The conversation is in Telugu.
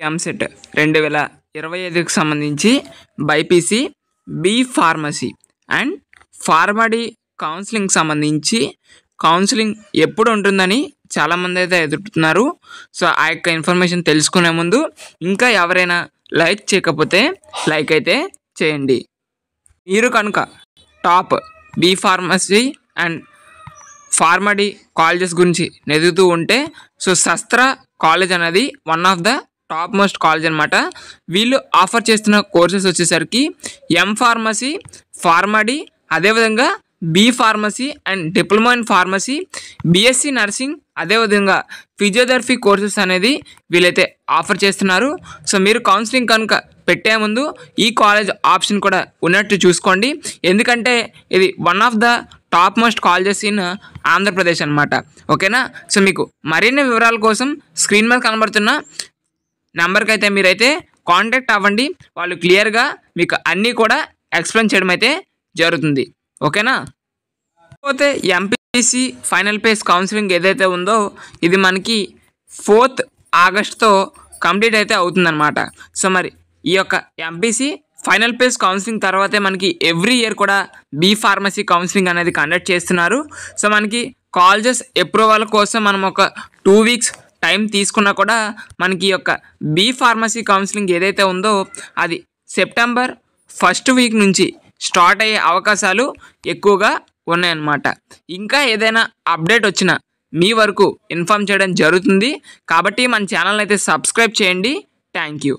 ఎంసెట్ 2025కి సంబంధించి BiPC B pharmacy and PharmD counselling సంబంధించి కౌన్సిలింగ్ ఎప్పుడు ఉంటుందని చాలామంది అయితే ఎదుగుతున్నారు. సో ఆ యొక్క ఇన్ఫర్మేషన్ తెలుసుకునే ముందు ఇంకా ఎవరైనా లైక్ చేయకపోతే లైక్ అయితే చేయండి. మీరు కనుక top B pharmacy and PharmD colleges గురించి ఎదుగుతూ ఉంటే సో శస్త్ర కాలేజ్ అనేది one of the top most college అనమాట. వీళ్ళు ఆఫర్ చేస్తున్న కోర్సెస్ వచ్చేసరికి ఎం ఫార్మసీ, ఫార్మడీ, అదేవిధంగా B pharmacy and diploma in pharmacy, BSc nursing, అదేవిధంగా ఫిజియోథెరపీ కోర్సెస్ అనేది వీళ్ళైతే ఆఫర్ చేస్తున్నారు. సో మీరు కౌన్సిలింగ్ కనుక పెట్టే ముందు ఈ కాలేజ్ ఆప్షన్ కూడా ఉన్నట్టు చూసుకోండి, ఎందుకంటే ఇది one of the top most colleges in Andhra Pradesh అనమాట. ఓకేనా. సో మీకు మరిన్ని వివరాల కోసం స్క్రీన్ మీద కనబడుతున్న నెంబర్కి అయితే మీరైతే కాంటాక్ట్ అవ్వండి. వాళ్ళు క్లియర్గా మీకు అన్నీ కూడా ఎక్స్ప్లెయిన్ చేయడం అయితే జరుగుతుంది. ఓకేనా. కాకపోతే ఎంపీసీ ఫైనల్ పేస్ కౌన్సిలింగ్ ఏదైతే ఉందో ఇది మనకి 4th ఆగస్ట్తో కంప్లీట్ అయితే అవుతుందన్నమాట. సో మరి ఈ యొక్క ఎంపీసీ ఫైనల్ పేస్ కౌన్సిలింగ్ తర్వాతే మనకి ఎవ్రీ ఇయర్ కూడా బి ఫార్మసీ కౌన్సిలింగ్ అనేది కండక్ట్ చేస్తున్నారు. సో మనకి కాలేజెస్ అప్రూవల్ కోసం మనం ఒక 2 వీక్స్ టైం తీసుకున్నా కూడా మనకి ఈ యొక్క బి ఫార్మసీ కౌన్సిలింగ్ ఏదైతే ఉందో అది సెప్టెంబర్ 1st వీక్ నుంచి స్టార్ట్ అయ్యే అవకాశాలు ఎక్కువగా ఉన్నాయన్నమాట. ఇంకా ఏదైనా అప్డేట్ వచ్చినా మీ వరకు ఇన్ఫామ్ చేయడం జరుగుతుంది. కాబట్టి మన ఛానల్ అయితే సబ్స్క్రైబ్ చేయండి. Thank you.